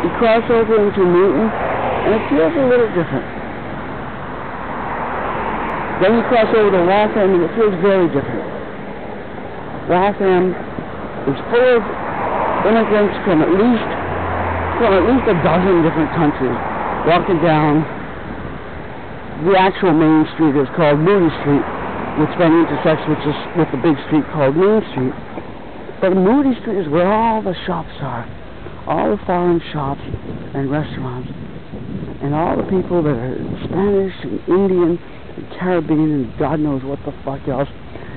You cross over into Newton, and it feels a little different. Then you cross over to Waltham, and it feels very different. Waltham is full of immigrants from at least a dozen different countries walking down the actual main street. Is called Moody Street, which then intersects with the big street called Main Street. But Moody Street is where all the shops are, all the foreign shops and restaurants, and all the people that are Spanish and Indian and Caribbean and God knows what the fuck else.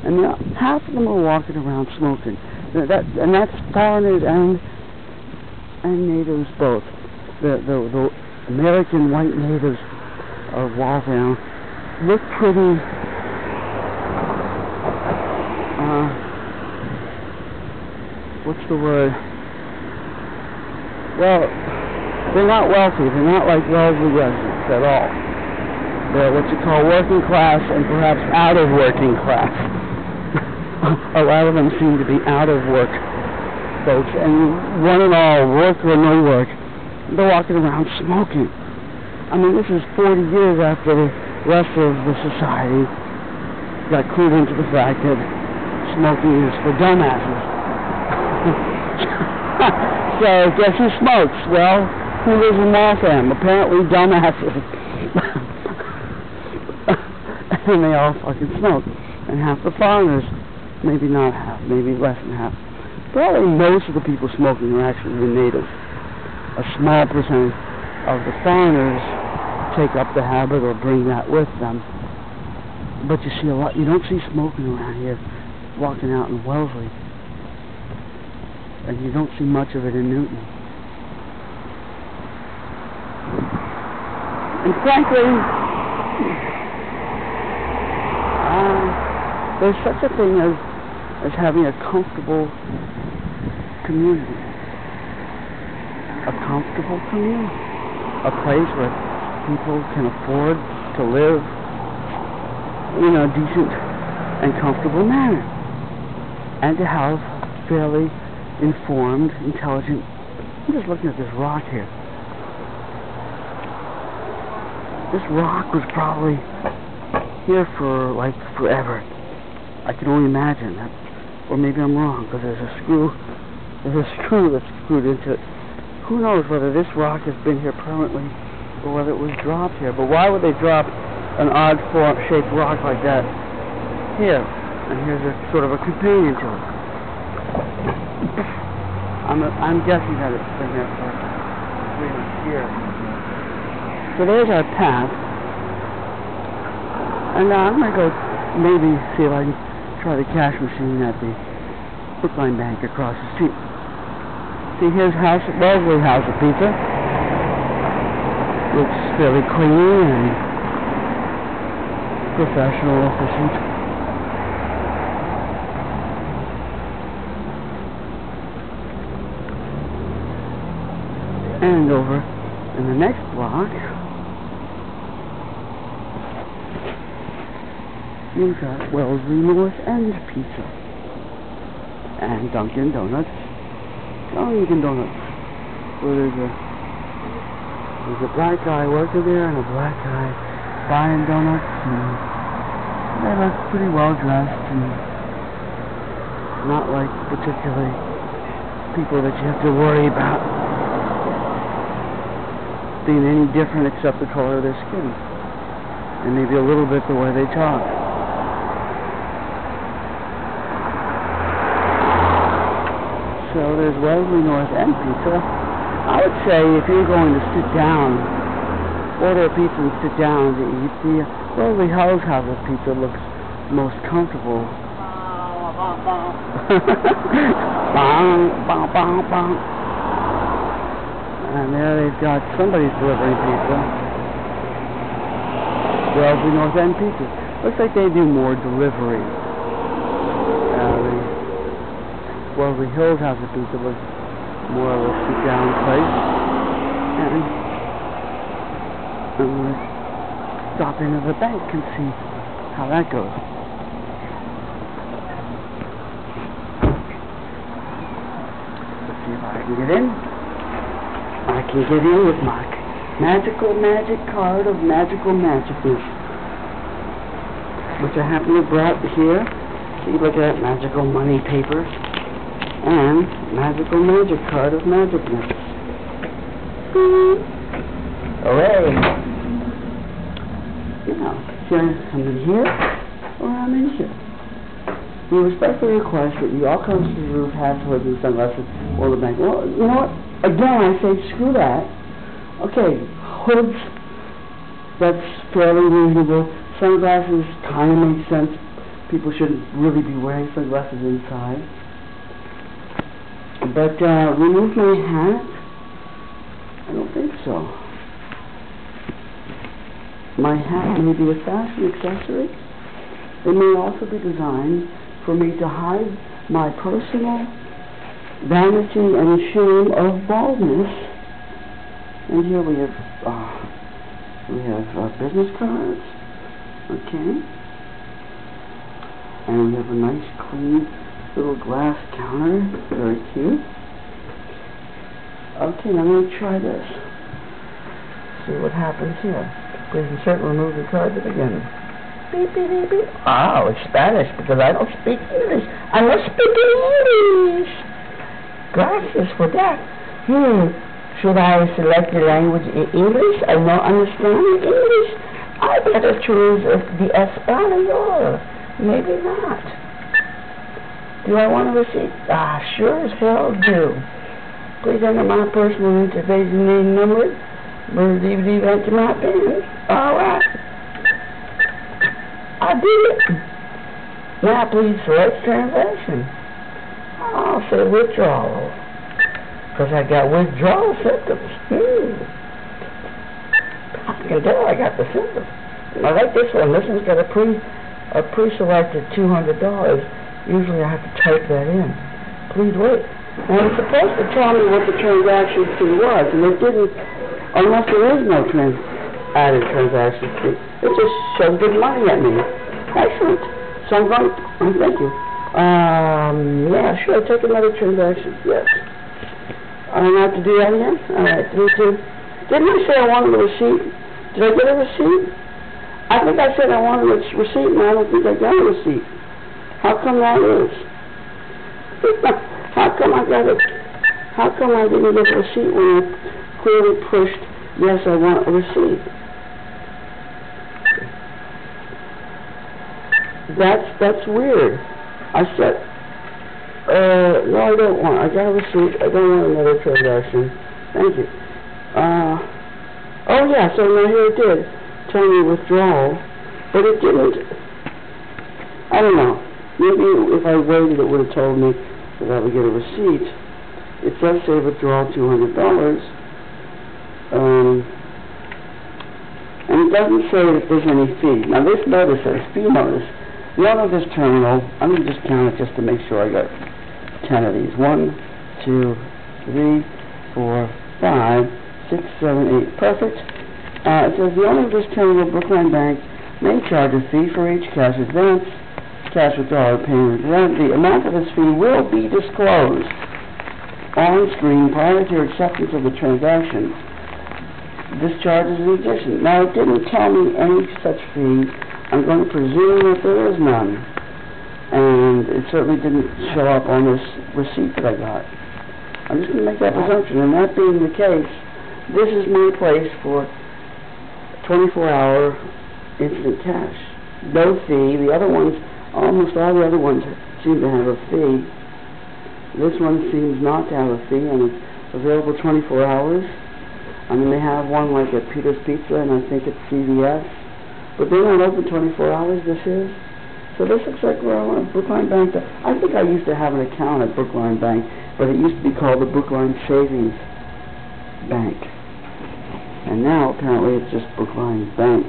And half of them are walking around smoking. And that's foreigners and natives both. The American white natives of Waltham look pretty what's the word? Well, they're not wealthy. They're not like Wellesley residents at all. They're what you call working class and perhaps out of working class. A lot of them seem to be out of work folks, and one and all, work or no work, they're walking around smoking. I mean, this is 40 years after the rest of the society got clued into the fact that smoking is for dumbasses. So, guess who smokes? Well, who lives in Waltham? Apparently dumbasses. And they all fucking smoke. And half the foreigners, maybe not half, maybe less than half, probably most of the people smoking are actually the natives. A small percentage of the foreigners take up the habit or bring that with them. But you see a lot, you don't see smoking around here walking out in Wellesley. And you don't see much of it in Newton. And frankly, there's such a thing as having a comfortable community. A comfortable community. A place where people can afford to live in a decent and comfortable manner. And to have fairly informed, intelligent. I'm just looking at this rock here. This rock was probably here for like forever. I can only imagine that, or maybe I'm wrong, because there's a screw that's screwed into it. Who knows whether this rock has been here permanently or whether it was dropped here? But why would they drop an odd shaped rock like that here? And here's a sort of a companion to it. I'm guessing that it's been there for 300 years. So there's our path. And now I'm going to go maybe see if I can try the cash machine at the Brookline Bank across the street. See, here's Wellesley House of Pizza. Looks fairly clean and professional, efficient. And over in the next block, you've got Wellesley North End Pizza and Dunkin' Donuts. Dunkin' Donuts, where there's a black guy working there and a black guy buying donuts, and they look pretty well dressed and not like particularly people that you have to worry about being any different except the color of their skin and maybe a little bit the way they talk. So there's Wellesley North End Pizza. I would say if you're going to sit down, order a pizza and sit down to eat, the Wellesley House of Pizza looks most comfortable. Bong, bong, bong, bong. And there they've got somebody's delivering pizza. Wellesley North End Pizza. Looks like they do more delivery. The Wellesley Hills House of Pizza looks more of a sit-down place. And we'll stop into the bank and see how that goes. Let's see if I can get in. I can get in with my magical magic card of magical magicness, which I happen to have brought here. See, look at that magical money paper and magical magic card of magicness. Hooray! Now, should I'm in here or I'm in here? We respectfully request that you all come to the roof, hats, hoods, and sunglasses, or the bank. Well, you know what? Again, I say screw that. Okay, hoods, that's fairly reasonable. Sunglasses kind of makes sense. People shouldn't really be wearing sunglasses inside. But remove my hat? I don't think so. My hat may be a fashion accessory. It may also be designed for me to hide my personal vanity and shame of baldness. And here we have business cards. Okay. And we have a nice clean little glass counter. Very cute. Okay, now I'm going to try this. See what happens here. Please insert and remove the card to begin. Beep, beep, beep, beep. Oh, it's Spanish because I don't speak English. I must speak English. Gracias for that. Should I select the language in English? I don't understand English. I better choose the Espanol. Maybe not. Do I want a receipt? Sure as hell do. Please enter my personal interface name number. DVD enter my pen. Alright. I did it. Now please select transaction. I'll say withdrawal. Because I got withdrawal symptoms. I can tell I got the symptoms. I like this one. This one's got a pre-selected $200. Usually I have to type that in. Please wait. Now it's supposed to tell me what the transaction fee was, and it didn't, unless there is no added transaction fee. It just shoved good money at me. Excellent. So I'm going to, thank you. Yeah, sure, take another transaction. Yes. I don't have to do that again? Alright, 3, 2. Didn't I say I wanted a receipt? Did I get a receipt? I think I said I wanted a receipt, and I don't think I got a receipt. How come that is? How come I didn't get a receipt when I clearly pushed, yes, I want a receipt? That's weird. I said, no, I don't want. I got a receipt. I don't want another transaction. Thank you. Oh yeah, so now here it did tell me withdrawal, but it didn't. I don't know. Maybe if I waited, it would have told me that I would get a receipt. It does say withdrawal $200. And it doesn't say that there's any fee. Now this notice says fee notice. The owner of this terminal, I'm going to just count it just to make sure I got 10 of these. 1, 2, 3, 4, 5, 6, 7, 8. Perfect. It says the owner of this terminal, Brookline Bank, may charge a fee for each cash advance, cash withdrawal, or payment rent. The amount of this fee will be disclosed on screen prior to your acceptance of the transaction. This charge is an addition. Now, it didn't tell me any such fee. I'm going to presume that there is none. And it certainly didn't show up on this receipt that I got. I'm just going to make that presumption. And that being the case, this is my place for 24-hour instant cash. No fee. The other ones, almost all the other ones seem to have a fee. This one seems not to have a fee, and it's available 24 hours. I mean, they have one like at Peter's Pizza, and I think it's CVS. But they're not open 24 hours, this is. So this looks like we're on Brookline Bank. I think I used to have an account at Brookline Bank, but it used to be called the Brookline Savings Bank. And now, apparently, it's just Brookline Bank.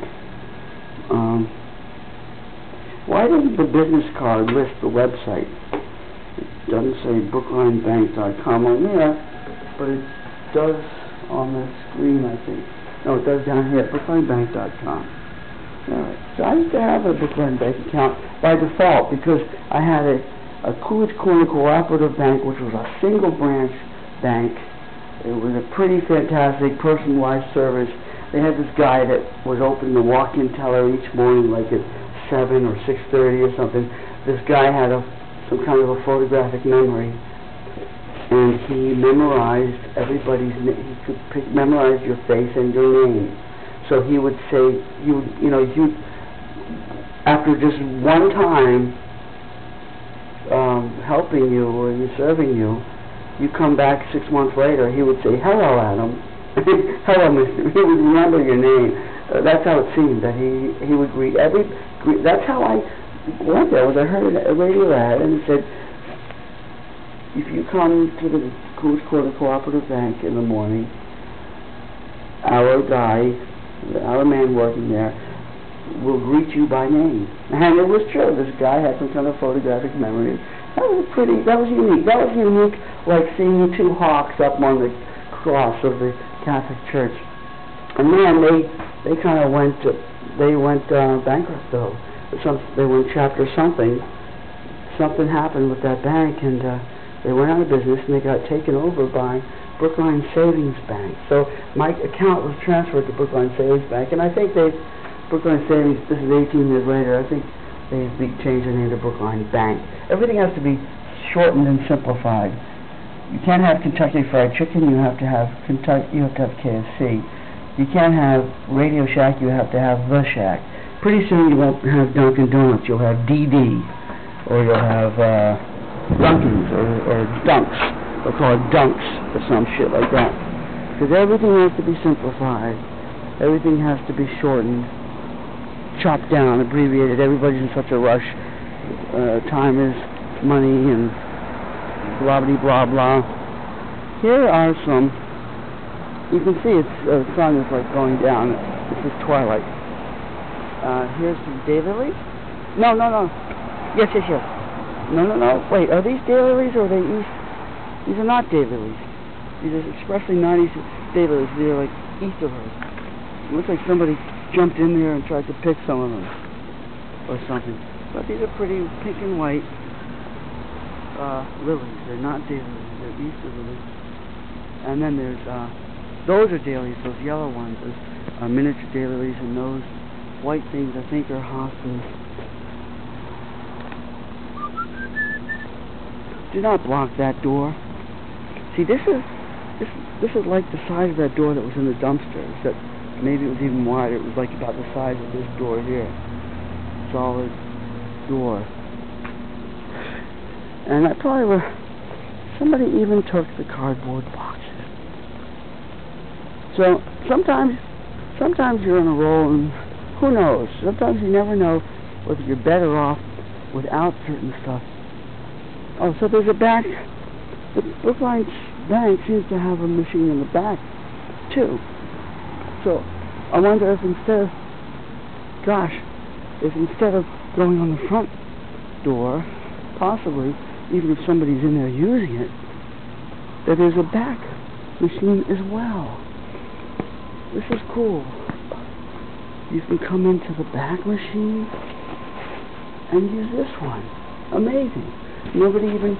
Why doesn't the business card list the website? It doesn't say brooklinebank.com on there, but it does on the screen, I think. No, it does down here, brooklinebank.com. Alright, so I used to have a Brookline Bank account by default because I had a Coolidge Corner Cooperative Bank, which was a single branch bank, It was a pretty fantastic personalized service. They had this guy that was opening the walk-in teller each morning, like at 7 or 6:30 or something. This guy had some kind of a photographic memory, and he memorized everybody's name. He could memorize your face and your name. So he would say, after just one time helping you or serving you, you come back 6 months later, he would say, "Hello, Adam." "Hello, Mr." He would remember your name. That's how it seemed, that he would greet that's how I went there. I heard a radio ad, and it said, if you come to the Coos Quarter Cooperative Bank in the morning, our man working there will greet you by name. And it was true. This guy had some kind of photographic memory. That was unique. That was unique, like seeing two hawks up on the cross of the Catholic Church. And then they kind of went bankrupt though. They went chapter something. Something happened with that bank, and they went out of business, and they got taken over by Brookline Savings Bank. So my account was transferred to Brookline Savings Bank, and I think Brookline Savings, this is 18 years later, I think they've changed their name to Brookline Bank. Everything has to be shortened and simplified. You can't have Kentucky Fried Chicken, you have to have KFC. You can't have Radio Shack, you have to have The Shack. Pretty soon you won't have Dunkin' Donuts, you'll have DD, or you'll have Dunkin's, or Dunks. They'll call it Dunks, or some shit like that. Because everything has to be simplified. Everything has to be shortened, chopped down, abbreviated. Everybody's in such a rush. Time is money, and blah blah blah blah. Here are some. You can see the sun is like going down. This is twilight. Here's some daylilies. No. Yes. No. Wait, are these daylilies or are they east? These are not daylilies. These are expressly not east daylilies. They're like east of us. It looks like somebody jumped in there and tried to pick some of them or something. But these are pretty pink and white lilies. They're not daylilies. They're Easter lilies. And then there's those are daylilies. Those yellow ones are miniature daylilies, and those white things I think are hostas. Do not block that door. See, this is like the size of that door that was in the dumpster, except maybe it was even wider. It was like about the size of this door here. Solid door. And that probably were, somebody even took the cardboard boxes. So sometimes you're on a roll, and who knows? Sometimes you never know whether you're better off without certain stuff. Oh, so there's a back. The Brookline Bank seems to have a machine in the back, too. So I wonder if instead of going on the front door, possibly, even if somebody's in there using it, that there's a back machine as well. This is cool. You can come into the back machine and use this one. Amazing. Nobody even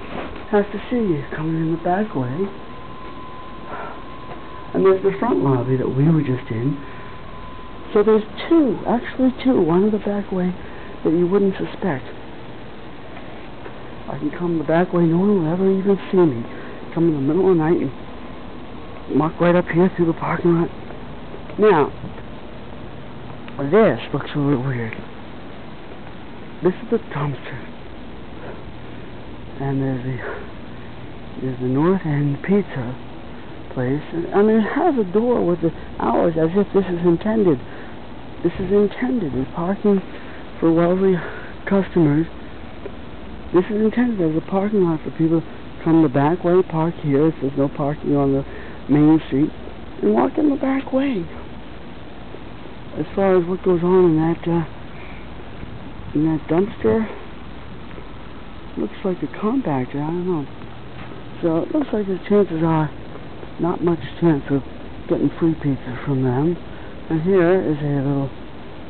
has to see you coming in the back way. And there's the front lobby that we were just in. So there's actually two. One in the back way that you wouldn't suspect. I can come the back way, no one will ever even see me. Come in the middle of the night and walk right up here through the parking lot. Now, this looks a little weird. This is the dumpster. And there's the North End Pizza place. I mean, it has a door with the hours as if this is intended. This is intended as parking for wealthy customers. This is intended as a parking lot for people to come the back way, park here if there's no parking on the main street, and walk in the back way. As far as what goes on in that dumpster, looks like a compactor, I don't know. So it looks like the chances are not much chance of getting free pizza from them. And here is a little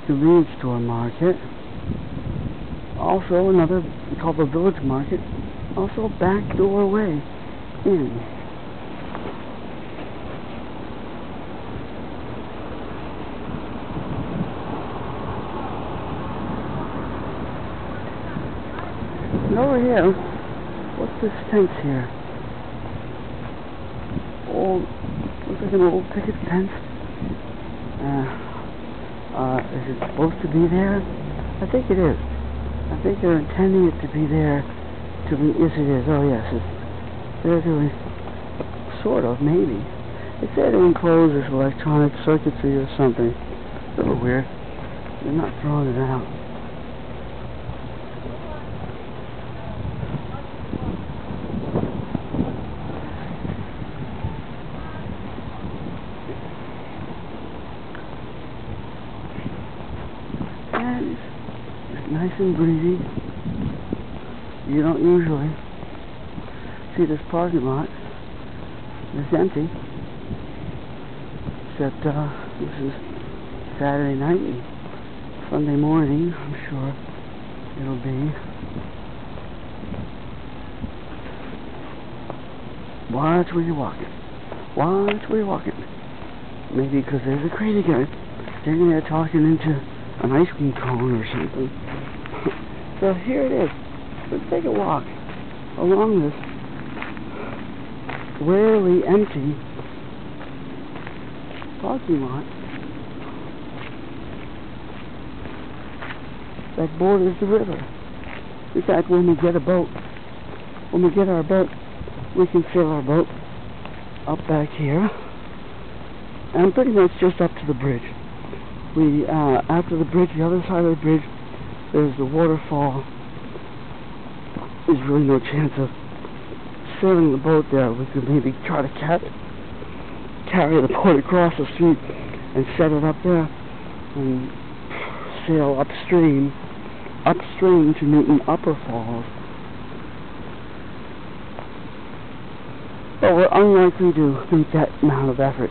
convenience store market. Also another called the Village Market. Also a back doorway in. And over here, what's this fence here? Looks like an old picket fence. Is it supposed to be there? I think it is. I think they're intending it to be there to be, yes it is, oh yes, they're doing, sort of, maybe. They say to enclose this electronic circuitry or something. A little weird. They're not throwing it out. And it's nice and breezy. You don't usually see this parking lot. It's empty. Except this is Saturday night and Sunday morning, I'm sure it'll be. Watch where you're walking. Watch where you're walking. Maybe because there's a crazy guy standing there talking into an ice cream cone or something. So here it is. Let's take a walk along this rarely empty parking lot that borders the river. In fact, when we get our boat, we can sail our boat up back here and pretty much just up to the bridge. After the bridge, the other side of the bridge, there's the waterfall. There's really no chance of sailing the boat there. We could maybe try to carry the boat across the street and set it up there and sail upstream to Newton Upper Falls. But we're unlikely to make that amount of effort.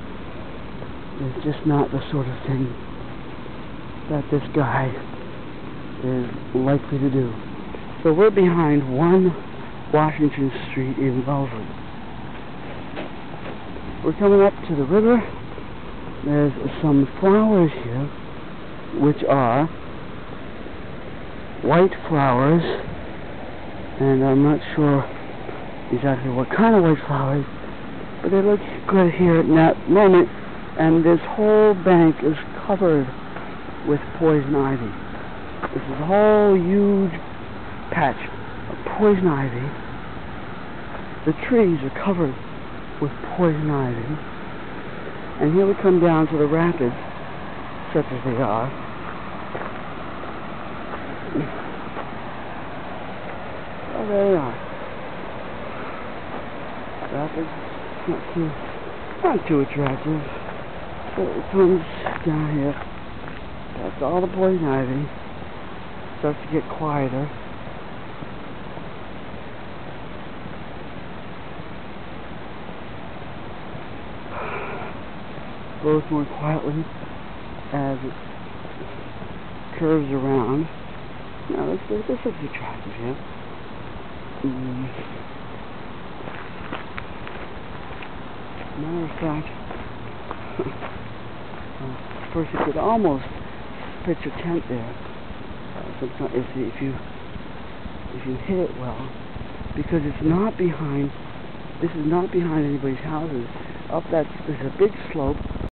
It's just not the sort of thing that this guy is likely to do. So we're behind 1 Washington Street in Wellesley. We're coming up to the river. There's some flowers here, which are white flowers, and I'm not sure exactly what kind of white flowers, but they look good here at that moment, and this whole bank is covered with poison ivy. This is a whole huge patch of poison ivy. The trees are covered with poison ivy. And here we come down to the rapids, such as they are. Oh, there they are. Rapids, not too attractive. So it comes down here. That's all the poison ivy. Starts to get quieter. Goes more quietly as it curves around. Now this looks attractive here. Matter of fact, of course you could almost pitch a tent there. If you hit it well, because it's not behind. This is not behind anybody's houses. Up that there's a big slope.